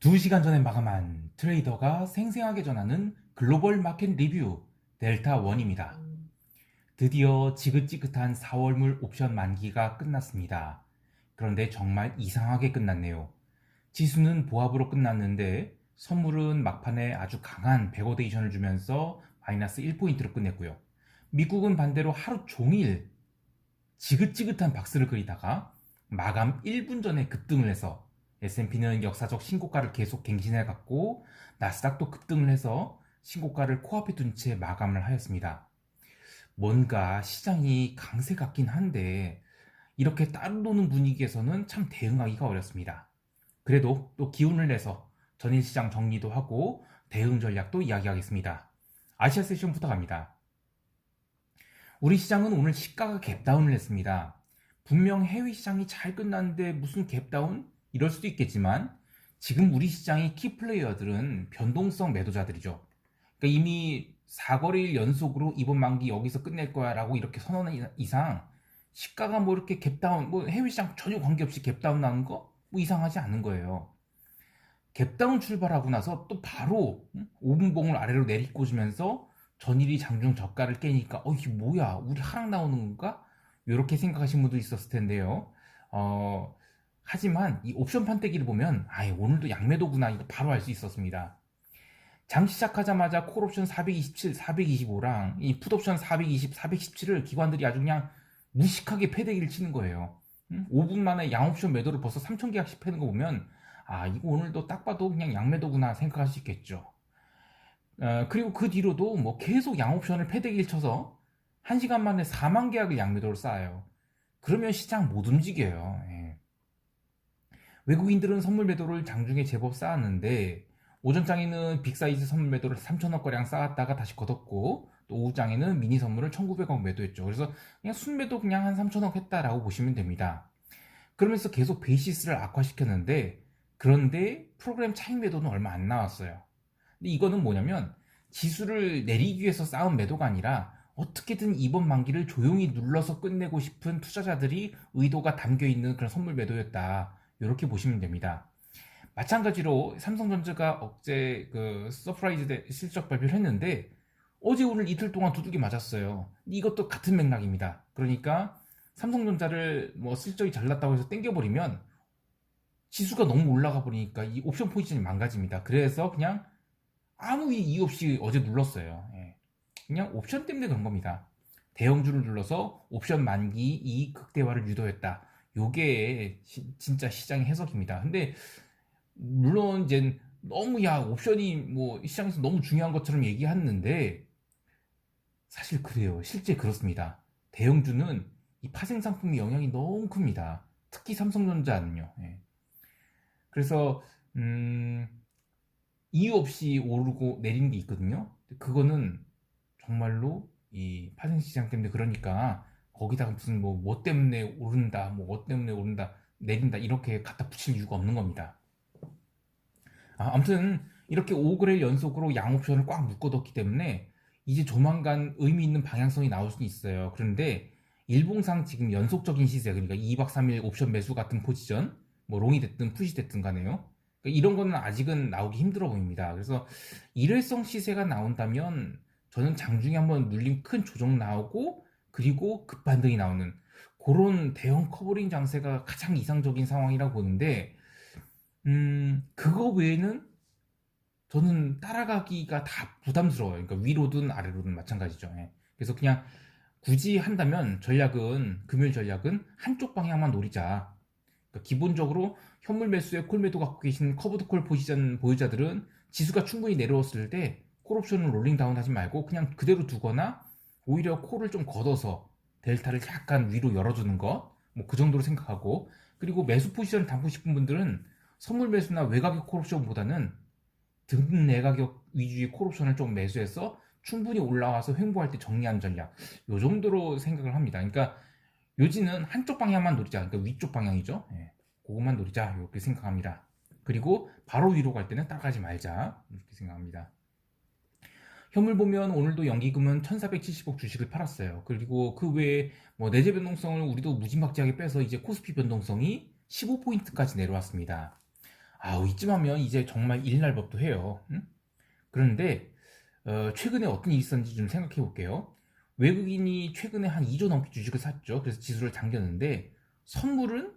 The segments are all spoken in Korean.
2시간 전에 마감한 트레이더가 생생하게 전하는 글로벌 마켓 리뷰 델타1입니다. 드디어 지긋지긋한 4월물 옵션 만기가 끝났습니다. 그런데 정말 이상하게 끝났네요. 지수는 보합으로 끝났는데 선물은 막판에 아주 강한 백오데이션을 주면서 마이너스 1포인트로 끝냈고요. 미국은 반대로 하루 종일 지긋지긋한 박스를 그리다가 마감 1분 전에 급등을 해서 S&P는 역사적 신고가를 계속 갱신해 갔고 나스닥도 급등을 해서 신고가를 코앞에 둔 채 마감을 하였습니다. 뭔가 시장이 강세 같긴 한데 이렇게 따로 노는 분위기에서는 참 대응하기가 어렵습니다. 그래도 또 기운을 내서 전일 시장 정리도 하고 대응 전략도 이야기하겠습니다. 아시아 세션부터 갑니다. 우리 시장은 오늘 시가가 갭다운을 했습니다. 분명 해외 시장이 잘 끝났는데 무슨 갭다운? 이럴 수도 있겠지만 지금 우리 시장의 키플레이어들은 변동성 매도자들이죠. 그러니까 이미 4거래일 연속으로 이번 만기 여기서 끝낼 거야 라고 이렇게 선언한 이상 시가가 뭐 이렇게 갭다운, 뭐 해외 시장 전혀 관계없이 갭다운 나는 거? 뭐 이상하지 않은 거예요. 갭다운 출발하고 나서 또 바로 5분봉을 아래로 내리꽂으면서 전일이 장중 저가를 깨니까 이게 뭐야 우리 하락 나오는 건가? 이렇게 생각하신 분도 있었을 텐데요. 하지만 이 옵션 판때기를 보면 오늘도 양매도구나 이거 바로 알 수 있었습니다. 장 시작하자마자 콜옵션 427, 425랑 이 풋옵션 420, 417을 기관들이 아주 그냥 무식하게 패대기를 치는 거예요. 5분 만에 양옵션 매도를 벌써 3,000계약씩 패는 거 보면 이거 오늘도 딱 봐도 그냥 양매도구나 생각할 수 있겠죠. 그리고 그 뒤로도 뭐 계속 양옵션을 패대기를 쳐서 1시간 만에 4만 계약을 양매도로 쌓아요. 그러면 시장 못 움직여요. 예. 외국인들은 선물 매도를 장중에 제법 쌓았는데 오전장에는 빅사이즈 선물 매도를 3천억가량 쌓았다가 다시 걷었고 또 오후장에는 미니 선물을 1,900억 매도했죠. 그래서 그냥 순매도 그냥 한 3천억 했다라고 보시면 됩니다. 그러면서 계속 베이시스를 악화시켰는데 그런데 프로그램 차익 매도는 얼마 안 나왔어요. 근데 이거는 뭐냐면 지수를 내리기 위해서 쌓은 매도가 아니라 어떻게든 이번 만기를 조용히 눌러서 끝내고 싶은 투자자들이 의도가 담겨있는 그런 선물 매도였다. 이렇게 보시면 됩니다. 마찬가지로 삼성전자가 어제 그 서프라이즈 실적 발표를 했는데 어제 오늘 이틀 동안 두들겨 맞았어요. 이것도 같은 맥락입니다. 그러니까 삼성전자를 뭐 실적이 잘났다고 해서 땡겨버리면 지수가 너무 올라가 버리니까 이 옵션 포지션이 망가집니다. 그래서 그냥 아무 이유 없이 어제 눌렀어요. 예. 그냥 옵션 때문에 그런 겁니다. 대형주를 눌러서 옵션 만기 이익 극대화를 유도했다. 요게 진짜 시장의 해석입니다. 근데 물론 이제 너무 옵션이 뭐 시장에서 너무 중요한 것처럼 얘기하는데 사실 그래요. 실제 그렇습니다. 대형주는 이 파생 상품의 영향이 너무 큽니다. 특히 삼성전자는요. 예. 그래서 이유 없이 오르고 내리는 게 있거든요. 그거는 정말로 이 파생 시장 때문에 그러니까 거기다가 무슨 뭐 때문에 오른다, 뭐 때문에 오른다, 내린다 이렇게 갖다 붙일 이유가 없는 겁니다. 아무튼 이렇게 5거래일 연속으로 양옵션을 꽉 묶어뒀기 때문에 이제 조만간 의미 있는 방향성이 나올 수는 있어요. 그런데 일봉상 지금 연속적인 시세, 그러니까 2박 3일 옵션 매수 같은 포지션, 뭐 롱이 됐든 풋이 됐든 간에요. 그러니까 이런 거는 아직은 나오기 힘들어 보입니다. 그래서 일회성 시세가 나온다면 저는 장중에 한번 눌림 큰 조정 나오고 그리고 급반등이 나오는 그런 대형 커버링 장세가 가장 이상적인 상황이라고 보는데 그거 외에는 저는 따라가기가 다 부담스러워요. 그러니까 위로든 아래로든 마찬가지죠. 예. 그래서 그냥 굳이 한다면 금요일 전략은 한쪽 방향만 노리자. 그러니까 기본적으로 현물 매수에 콜 매도 갖고 계신 커브드 콜 포지션 보유자들은 지수가 충분히 내려왔을 때 콜옵션을 롤링 다운 하지 말고 그냥 그대로 두거나 오히려 콜을 좀 걷어서 델타를 약간 위로 열어주는 것, 뭐 그 정도로 생각하고 그리고 매수 포지션을 담고 싶은 분들은 선물 매수나 외가격 콜옵션보다는 등내가격 위주의 콜옵션을 좀 매수해서 충분히 올라와서 횡보할 때 정리하는 전략 요 정도로 생각을 합니다. 그러니까 요지는 한쪽 방향만 노리자. 그러니까 위쪽 방향이죠. 예, 그것만 노리자 이렇게 생각합니다. 그리고 바로 위로 갈 때는 따라가지 말자 이렇게 생각합니다. 현물 보면 오늘도 연기금은 1470억 주식을 팔았어요. 그리고 그 외에 뭐 내재 변동성을 우리도 무지막지하게 빼서 이제 코스피 변동성이 15포인트까지 내려왔습니다. 이쯤 하면 이제 정말 일날 법도 해요. 응? 그런데 최근에 어떤 일이 있었는지 좀 생각해 볼게요. 외국인이 최근에 한 2조 넘게 주식을 샀죠. 그래서 지수를 당겼는데 선물은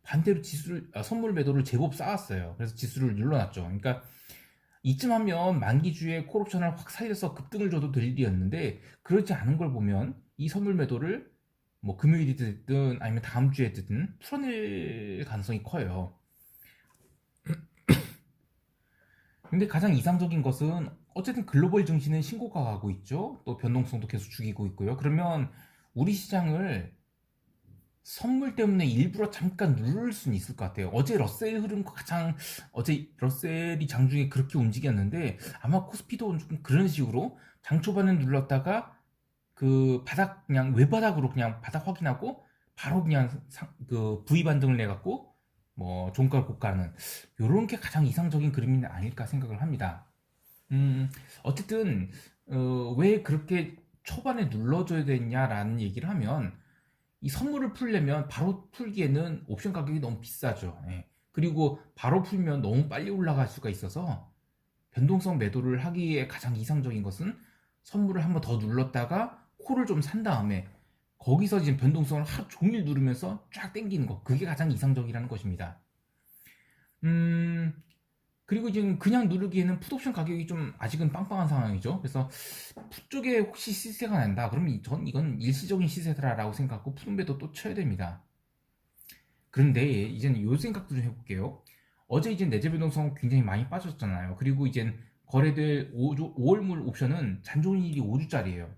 반대로 선물 매도를 제법 쌓았어요. 그래서 지수를 눌러놨죠. 그러니까 이쯤 하면 만기주에 콜옵션을 확 살려서 급등을 줘도 될 일이었는데 그렇지 않은 걸 보면 이 선물 매도를 뭐 금요일이 됐든 아니면 다음 주에 됐든 풀어낼 가능성이 커요. 근데 가장 이상적인 것은 어쨌든 글로벌 증시는 신고가 가고 있죠. 또 변동성도 계속 죽이고 있고요. 그러면 우리 시장을 선물 때문에 일부러 잠깐 누를 수는 있을 것 같아요. 어제 러셀이 장중에 그렇게 움직였는데 아마 코스피도 좀 그런 식으로 장 초반에 눌렀다가 그 바닥 그냥 외바닥으로 그냥 바닥 확인하고 바로 그냥 그 V 반등을 내갖고 뭐 종가 고가는 요런 게 가장 이상적인 그림이 아닐까 생각을 합니다. 어쨌든 왜 그렇게 초반에 눌러줘야 되냐라는 얘기를 하면 이 선물을 풀려면 바로 풀기에는 옵션 가격이 너무 비싸죠. 예. 그리고 바로 풀면 너무 빨리 올라갈 수가 있어서 변동성 매도를 하기에 가장 이상적인 것은 선물을 한번 더 눌렀다가 콜을 좀 산 다음에 거기서 지금 변동성을 하루 종일 누르면서 쫙 당기는 거 그게 가장 이상적이라는 것입니다. 음, 그리고 지금 그냥 누르기에는 풋옵션 가격이 좀 아직은 빵빵한 상황이죠. 그래서 풋 쪽에 혹시 시세가 난다. 그러면 전 이건 일시적인 시세다라고 생각하고 풋매도 또 쳐야 됩니다. 그런데 이제는 요 생각도 좀 해볼게요. 어제 이제 내재 변동성 굉장히 많이 빠졌잖아요. 그리고 이제 거래될 5월물 옵션은 잔존일이 5주짜리예요.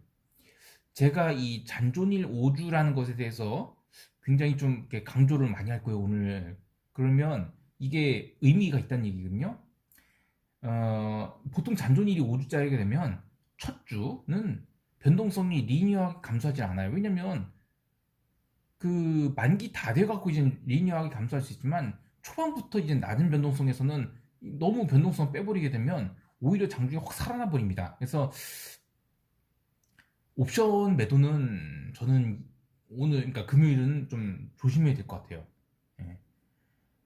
제가 이 잔존일 5주라는 것에 대해서 굉장히 좀 이렇게 강조를 많이 할 거예요, 오늘. 그러면 이게 의미가 있다는 얘기거든요. 보통 잔존일이 5주짜리가 되면 첫 주는 변동성이 리니어하게 감소하지 않아요. 왜냐면 그 만기 다 돼갖고 이제 리니어하게 감소할 수 있지만 초반부터 이제 낮은 변동성에서는 너무 변동성 빼버리게 되면 오히려 장중에 확 살아나 버립니다. 그래서 옵션 매도는 저는 오늘 그러니까 금요일은 좀 조심해야 될 것 같아요. 예.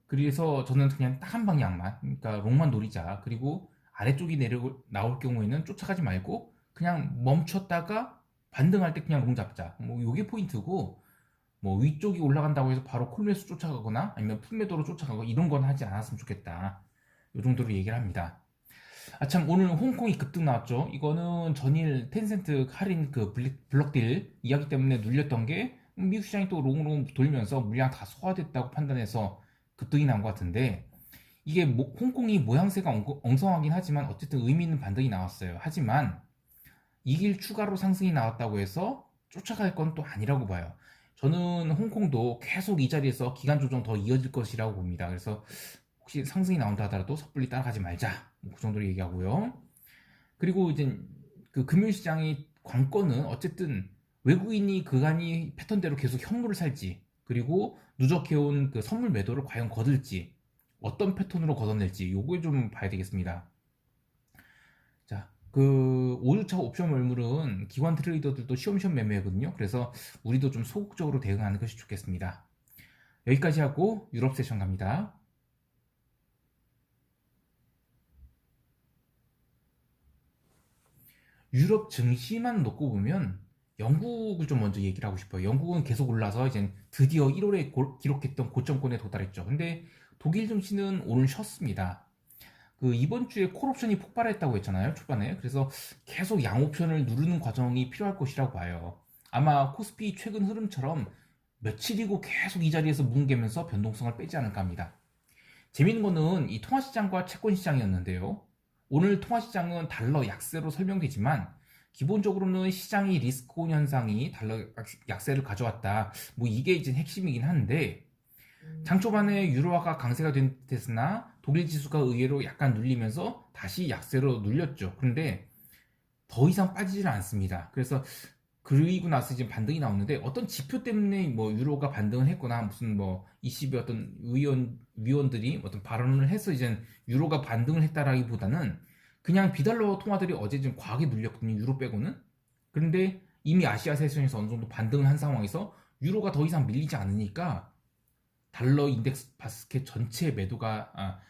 그래서 저는 그냥 딱 한 방향만 그러니까 롱만 노리자. 그리고 아래쪽이 내려 나올 경우에는 쫓아가지 말고 그냥 멈췄다가 반등할 때 그냥 롱 잡자. 뭐 요게 포인트고 뭐 위쪽이 올라간다고 해서 바로 콜매수 쫓아가거나 아니면 풀매도로 쫓아가고 이런 건 하지 않았으면 좋겠다. 요 정도로 얘기를 합니다. 참 오늘 홍콩이 급등 나왔죠. 이거는 전일 텐센트 할인 그 블럭딜 이야기 때문에 눌렸던 게 미국 시장이 또 롱으로 돌면서 물량 다 소화됐다고 판단해서 급등이 난 것 같은데 이게 홍콩이 모양새가 엉성하긴 하지만 어쨌든 의미 있는 반등이 나왔어요. 하지만 이길 추가로 상승이 나왔다고 해서 쫓아갈 건 또 아니라고 봐요. 저는 홍콩도 계속 이 자리에서 기간 조정 더 이어질 것이라고 봅니다. 그래서 혹시 상승이 나온다 하더라도 섣불리 따라가지 말자. 뭐그 정도로 얘기하고요. 그리고 이제 그 금융 시장의 관건은 어쨌든 외국인이 그간이 패턴대로 계속 현물을 살지, 그리고 누적해온 그 선물 매도를 과연 거둘지, 어떤 패턴으로 걷어낼지, 요걸 좀 봐야 되겠습니다. 자, 그 5주차 옵션 월물은 기관 트레이더들도 시험시험 매매거든요. 그래서 우리도 좀 소극적으로 대응하는 것이 좋겠습니다. 여기까지 하고 유럽 세션 갑니다. 유럽 증시만 놓고 보면 영국을 좀 먼저 얘기를 하고 싶어요. 영국은 계속 올라서 이제 드디어 1월에 기록했던 고점권에 도달했죠. 근데 독일 증시는 오늘 쉬었습니다. 그 이번 주에 콜옵션이 폭발했다고 했잖아요, 초반에. 그래서 계속 양옵션을 누르는 과정이 필요할 것이라고 봐요. 아마 코스피 최근 흐름처럼 며칠이고 계속 이 자리에서 뭉개면서 변동성을 빼지 않을까 합니다. 재밌는 거는 이 통화시장과 채권시장이었는데요. 오늘 통화시장은 달러 약세로 설명되지만 기본적으로는 시장이 리스크온 현상이 달러 약세를 가져왔다. 뭐 이게 이제 핵심이긴 한데 장 초반에 유로화가 강세가 된 듯했으나 독일 지수가 의외로 약간 눌리면서 다시 약세로 눌렸죠. 그런데 더 이상 빠지지는 않습니다. 그래서 그리고 나서 이제 반등이 나오는데 어떤 지표 때문에 뭐 유로가 반등을 했거나 무슨 뭐 ECB 어떤 위원들이 어떤 발언을 해서 이제 유로가 반등을 했다라기보다는 그냥 비달러 통화들이 어제 좀 과하게 눌렸거든요. 유로 빼고는. 그런데 이미 아시아 세션에서 어느 정도 반등을 한 상황에서 유로가 더 이상 밀리지 않으니까 달러 인덱스 바스켓 전체 매도가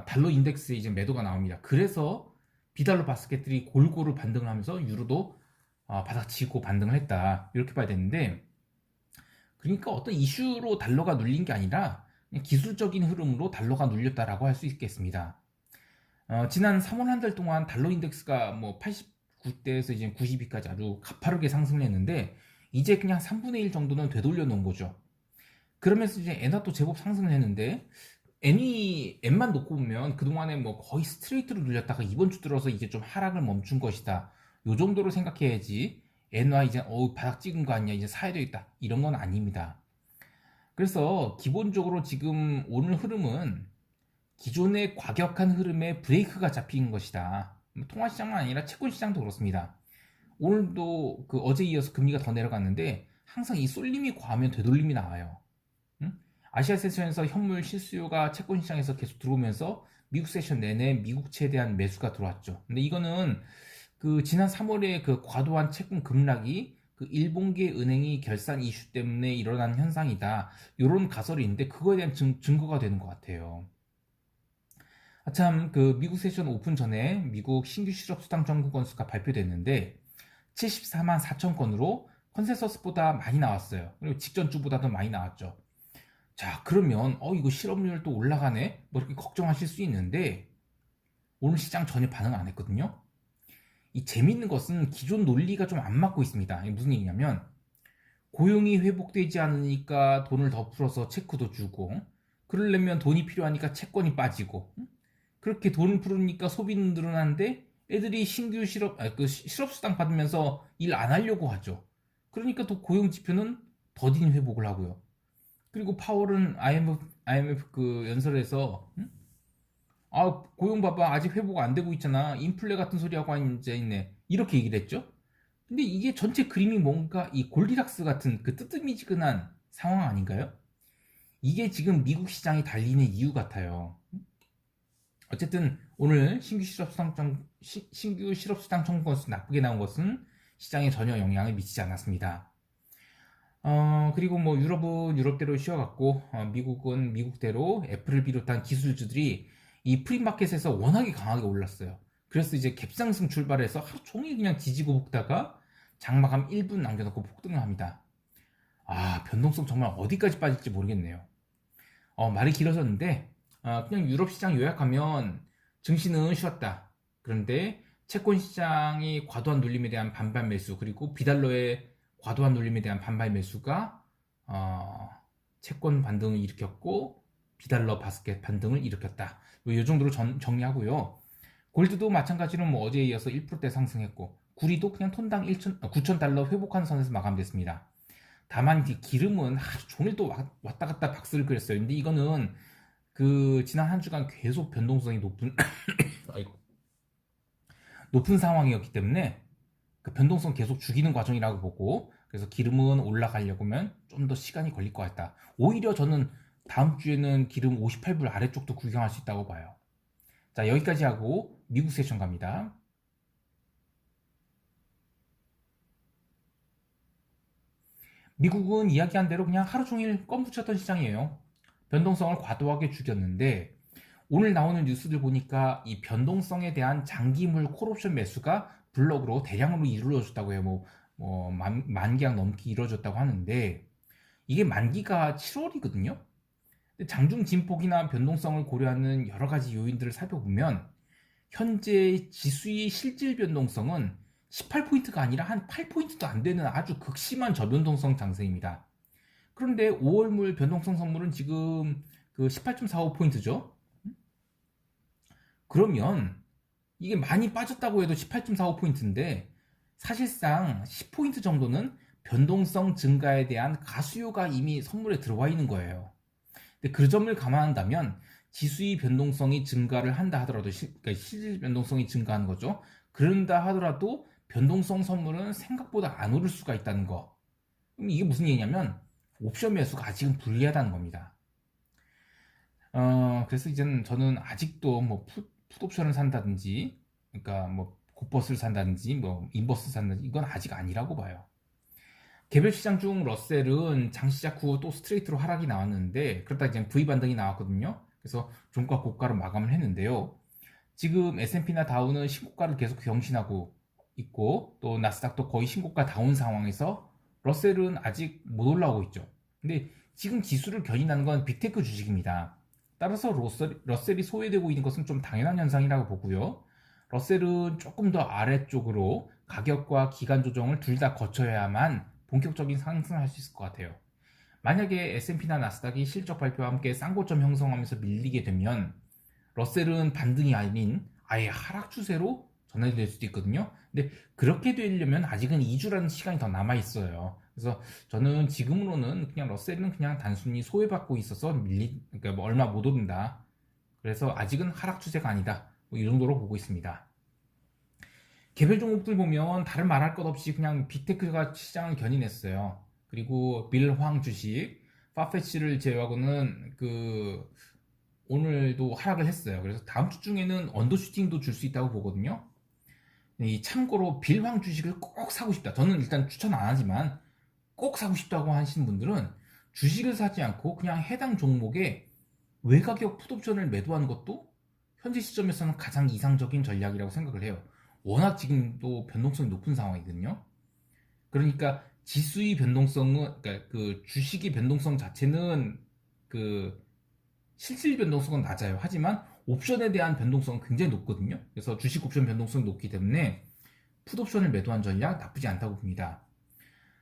달러 인덱스에 이제 매도가 나옵니다. 그래서 비달러 바스켓들이 골고루 반등을 하면서 유로도 바닥치고 반등을 했다. 이렇게 봐야 되는데, 그러니까 어떤 이슈로 달러가 눌린 게 아니라 그냥 기술적인 흐름으로 달러가 눌렸다라고 할 수 있겠습니다. 지난 3월 한 달 동안 달러 인덱스가 뭐 89대에서 이제 92까지 아주 가파르게 상승을 했는데, 이제 그냥 3분의 1 정도는 되돌려 놓은 거죠. 그러면서 이제 엔화도 제법 상승을 했는데, 엔만 놓고 보면 그동안에 뭐 거의 스트레이트로 눌렸다가 이번 주 들어서 이제 좀 하락을 멈춘 것이다. 요 정도로 생각해야지, 엔화 이제 바닥 찍은 거 아니야, 이제 사야 되겠다, 이런 건 아닙니다. 그래서 기본적으로 지금 오늘 흐름은 기존의 과격한 흐름에 브레이크가 잡힌 것이다. 통화시장만 아니라 채권시장도 그렇습니다. 오늘도 그 어제 이어서 금리가 더 내려갔는데 항상 이 쏠림이 과하면 되돌림이 나와요. 응? 아시아 세션에서 현물 실수요가 채권시장에서 계속 들어오면서 미국 세션 내내 미국채에 대한 매수가 들어왔죠. 근데 이거는 그 지난 3월에 그 과도한 채권 급락이 그 일본계 은행이 결산 이슈 때문에 일어난 현상이다. 이런 가설이 있는데 그거에 대한 증거가 되는 것 같아요. 참, 그 미국 세션 오픈 전에 미국 신규 실업 수당 청구 건수가 발표됐는데 74만 4천 건으로 컨센서스보다 많이 나왔어요. 그리고 직전 주보다도 많이 나왔죠. 자, 그러면 이거 실업률 또 올라가네? 뭐 이렇게 걱정하실 수 있는데 오늘 시장 전혀 반응 안 했거든요. 이 재밌는 것은 기존 논리가 좀 안 맞고 있습니다. 이게 무슨 얘기냐면, 고용이 회복되지 않으니까 돈을 더 풀어서 체크도 주고, 그러려면 돈이 필요하니까 채권이 빠지고, 그렇게 돈을 풀으니까 소비는 늘어나는데 애들이 신규 실업수당 받으면서 일 안 하려고 하죠. 그러니까 또 고용 지표는 더딘 회복을 하고요. 그리고 파월은 IMF 그 연설에서 고용 봐봐, 아직 회복 안 되고 있잖아, 인플레 같은 소리 하고 앉아있네, 이렇게 얘기를 했죠. 근데 이게 전체 그림이 뭔가 이 골디락스 같은 그 뜨뜻미지근한 상황 아닌가요? 이게 지금 미국 시장이 달리는 이유 같아요. 어쨌든 오늘 신규 실업수당 청구 건수 나쁘게 나온 것은 시장에 전혀 영향을 미치지 않았습니다. 그리고 뭐 유럽은 유럽대로 쉬어갔고, 미국은 미국대로 애플을 비롯한 기술주들이 이 프리마켓에서 워낙에 강하게 올랐어요. 그래서 이제 갭상승 출발해서 하루 종일 그냥 뒤지고 볶다가 장마감 1분 남겨놓고 폭등을 합니다. 변동성 정말 어디까지 빠질지 모르겠네요. 말이 길어졌는데, 그냥 유럽 시장 요약하면 증시는 쉬었다. 그런데 채권 시장이 과도한 눌림에 대한 반발 매수, 그리고 비달러의 과도한 눌림에 대한 반발 매수가 채권 반등을 일으켰고 비달러 바스켓 반등을 일으켰다. 이 정도로 정리하고요. 골드도 마찬가지로 뭐 어제에 이어서 1%대 상승했고, 구리도 그냥 톤당 9,000달러 회복한 선에서 마감됐습니다. 다만 기름은 하루 종일 또 왔다 갔다 박스를 그렸어요. 근데 이거는 그 지난 한 주간 계속 변동성이 높은 높은 상황이었기 때문에 그 변동성 계속 죽이는 과정이라고 보고, 그래서 기름은 올라가려고 하면 좀 더 시간이 걸릴 것 같다. 오히려 저는 다음 주에는 기름 58불 아래쪽도 구경할 수 있다고 봐요. 자, 여기까지 하고 미국 세션 갑니다. 미국은 이야기한 대로 그냥 하루 종일 껌 붙였던 시장이에요. 변동성을 과도하게 죽였는데 오늘 나오는 뉴스들 보니까 이 변동성에 대한 장기물 콜옵션 매수가 블럭으로 대량으로 이루어졌다고 해요. 만기약 넘게 이루어졌다고 하는데 이게 만기가 7월이거든요. 장중 진폭이나 변동성을 고려하는 여러 가지 요인들을 살펴보면 현재 지수의 실질 변동성은 18포인트가 아니라 한 8포인트도 안 되는 아주 극심한 저변동성 장세입니다. 그런데 5월물 변동성 선물은 지금 그 18.45포인트죠. 그러면 이게 많이 빠졌다고 해도 18.45포인트인데 사실상 10포인트 정도는 변동성 증가에 대한 가수요가 이미 선물에 들어와 있는 거예요. 근데 그 점을 감안한다면 지수의 변동성이 증가를 한다 하더라도, 그러니까 실질 변동성이 증가하는 거죠. 그런다 하더라도 변동성 선물은 생각보다 안 오를 수가 있다는 거. 그럼 이게 무슨 얘기냐면 옵션 매수가 아직은 불리하다는 겁니다. 그래서 이제는 저는 아직도 뭐 풋옵션을 산다든지, 그러니까 뭐 곱버스를 산다든지, 뭐 인버스 산다든지, 이건 아직 아니라고 봐요. 개별 시장 중 러셀은 장 시작 후 또 스트레이트로 하락이 나왔는데, 그러다 이제 V 반등이 나왔거든요. 그래서 종가 고가로 마감을 했는데요. 지금 S&P나 다우는 신고가를 계속 경신하고 있고 또 나스닥도 거의 신고가 다운 상황에서 러셀은 아직 못 올라오고 있죠. 근데 지금 지수를 견인하는 건 빅테크 주식입니다. 따라서 러셀이 소외되고 있는 것은 좀 당연한 현상이라고 보고요. 러셀은 조금 더 아래쪽으로 가격과 기간 조정을 둘 다 거쳐야만 본격적인 상승을 할 수 있을 것 같아요. 만약에 S&P나 나스닥이 실적 발표와 함께 쌍고점 형성하면서 밀리게 되면 러셀은 반등이 아닌 아예 하락 추세로 전환이 될 수도 있거든요. 근데 그렇게 되려면 아직은 2주라는 시간이 더 남아 있어요. 그래서 저는 지금으로는 그냥 러셀은 그냥 단순히 소외받고 있어서 그러니까 뭐 얼마 못 오른다. 그래서 아직은 하락 추세가 아니다. 뭐 이 정도로 보고 있습니다. 개별 종목들 보면 다른 말할 것 없이 그냥 빅테크가 시장을 견인했어요. 그리고 빌황 주식, 파페치를 제외하고는 오늘도 하락을 했어요. 그래서 다음 주 중에는 언더슈팅도 줄 수 있다고 보거든요. 참고로 빌황 주식을 꼭 사고 싶다. 저는 일단 추천 안 하지만 꼭 사고 싶다고 하시는 분들은 주식을 사지 않고 그냥 해당 종목에 외가격 풋옵션을 매도하는 것도 현재 시점에서는 가장 이상적인 전략이라고 생각을 해요. 워낙 지금도 변동성이 높은 상황이거든요. 그러니까 지수의 변동성은, 그러니까 그 주식의 변동성 자체는 실질 변동성은 낮아요. 하지만 옵션에 대한 변동성은 굉장히 높거든요. 그래서 주식 옵션 변동성이 높기 때문에 풋옵션을 매도한 전략 나쁘지 않다고 봅니다.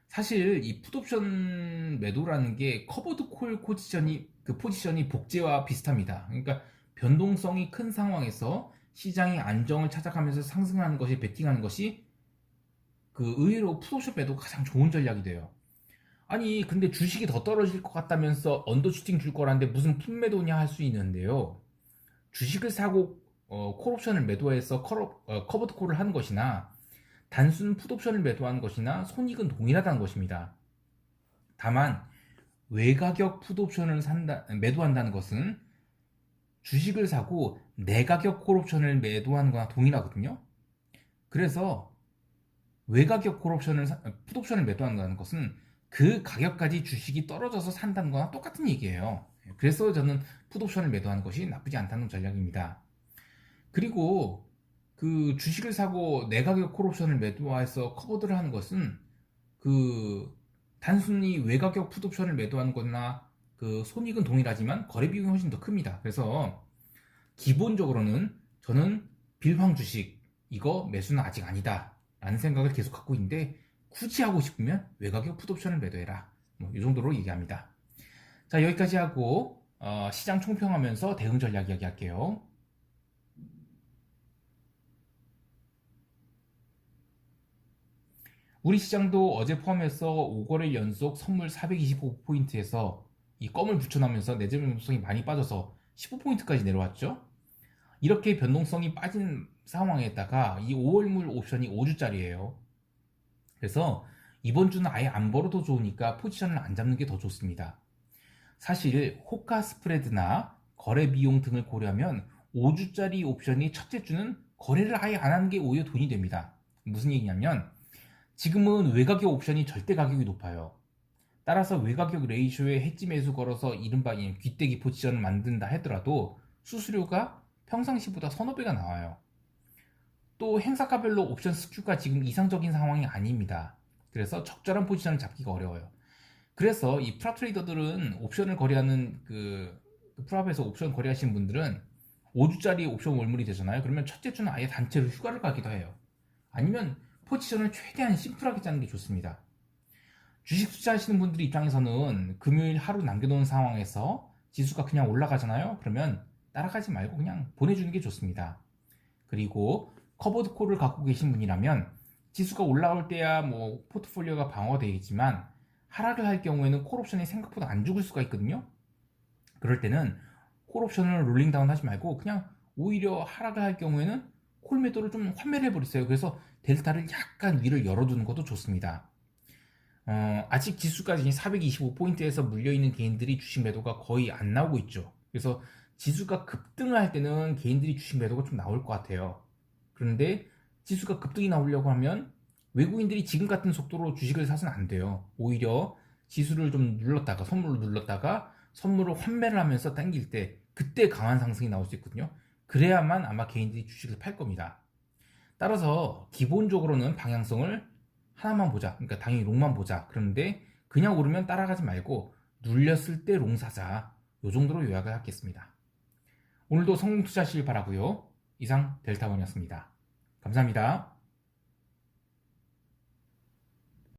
사실 이 풋옵션 매도라는 게 커버드 콜 포지션이 복제와 비슷합니다. 그러니까 변동성이 큰 상황에서 시장이 안정을 찾아가면서 상승하는 것이 베팅하는 것이 의외로 풋옵션 매도가 가장 좋은 전략이 돼요. 아니 근데 주식이 더 떨어질 것 같다면서 언더슈팅 줄 거라는데 무슨 풋 매도냐 할 수 있는데요. 주식을 사고 콜옵션을 매도해서 커버드 콜을 하는 것이나 단순 풋옵션을 매도하는 것이나 손익은 동일하다는 것입니다. 다만 외가격 풋옵션을 매도한다는 것은 주식을 사고 내가격 콜옵션을 매도하는 거나 동일하거든요. 그래서 외가격 풋옵션을 매도한다는 것은 그 가격까지 주식이 떨어져서 산다는 거나 똑같은 얘기예요. 그래서 저는 풋옵션을 매도하는 것이 나쁘지 않다는 전략입니다. 그리고 주식을 사고 내가격 콜옵션을 매도해서 커버드를 하는 것은 단순히 외가격 풋옵션을 매도하는 거나 손익은 동일하지만 거래 비용이 훨씬 더 큽니다. 그래서 기본적으로는 저는 빌황 주식 이거 매수는 아직 아니다 라는 생각을 계속 갖고 있는데 굳이 하고 싶으면 외가격 풋옵션을 매도해라. 이 정도로 얘기합니다. 자, 여기까지 하고 시장 총평하면서 대응 전략 이야기할게요. 우리 시장도 어제 포함해서 5거래 연속 선물 425포인트에서 이 껌을 붙여나면서 내재 변동성이 많이 빠져서 15포인트까지 내려왔죠. 이렇게 변동성이 빠진 상황에다가 이 5월물 옵션이 5주짜리예요. 그래서 이번 주는 아예 안 벌어도 좋으니까 포지션을 안 잡는 게 더 좋습니다. 사실 호가 스프레드나 거래 비용 등을 고려하면 5주짜리 옵션이 첫째 주는 거래를 아예 안 하는 게 오히려 돈이 됩니다. 무슨 얘기냐면 지금은 외가격 옵션이 절대 가격이 높아요. 따라서 외가격 레이쇼에 해지 매수 걸어서 이른바 귀때기 포지션을 만든다 하더라도 수수료가 평상시보다 서너 배가 나와요. 또 행사가별로 옵션 스큐가 지금 이상적인 상황이 아닙니다. 그래서 적절한 포지션을 잡기가 어려워요. 그래서 이 프랍 트레이더들은 옵션을 거래하는 프랍에서 옵션 거래하시는 분들은 5주짜리 옵션 월물이 되잖아요. 그러면 첫째 주는 아예 단체로 휴가를 가기도 해요. 아니면 포지션을 최대한 심플하게 짜는 게 좋습니다. 주식 투자하시는 분들 입장에서는 금요일 하루 남겨놓은 상황에서 지수가 그냥 올라가잖아요. 그러면 따라가지 말고 그냥 보내주는 게 좋습니다. 그리고 커버드 콜을 갖고 계신 분이라면 지수가 올라올 때야 포트폴리오가 방어되겠지만 하락을 할 경우에는 콜옵션이 생각보다 안 죽을 수가 있거든요. 그럴 때는 콜옵션을 롤링다운 하지 말고 그냥 오히려 하락을 할 경우에는 콜 매도를 좀 환매를 해버렸어요. 그래서 델타를 약간 위를 열어두는 것도 좋습니다. 아직 지수까지 425포인트에서 물려있는 개인들이 주식 매도가 거의 안 나오고 있죠. 그래서 지수가 급등을 할 때는 개인들이 주식 매도가 좀 나올 것 같아요. 그런데 지수가 급등이 나오려고 하면 외국인들이 지금 같은 속도로 주식을 사서는 안 돼요. 오히려 지수를 좀 선물을 눌렀다가 선물을 환매를 하면서 당길 때 그때 강한 상승이 나올 수 있거든요. 그래야만 아마 개인들이 주식을 팔 겁니다. 따라서 기본적으로는 방향성을 하나만 보자. 그러니까 당연히 롱만 보자. 그런데 그냥 오르면 따라가지 말고 눌렸을 때 롱 사자. 요 정도로 요약을 하겠습니다. 오늘도 성공 투자하시길 바라고요. 이상 델타원이었습니다. 감사합니다.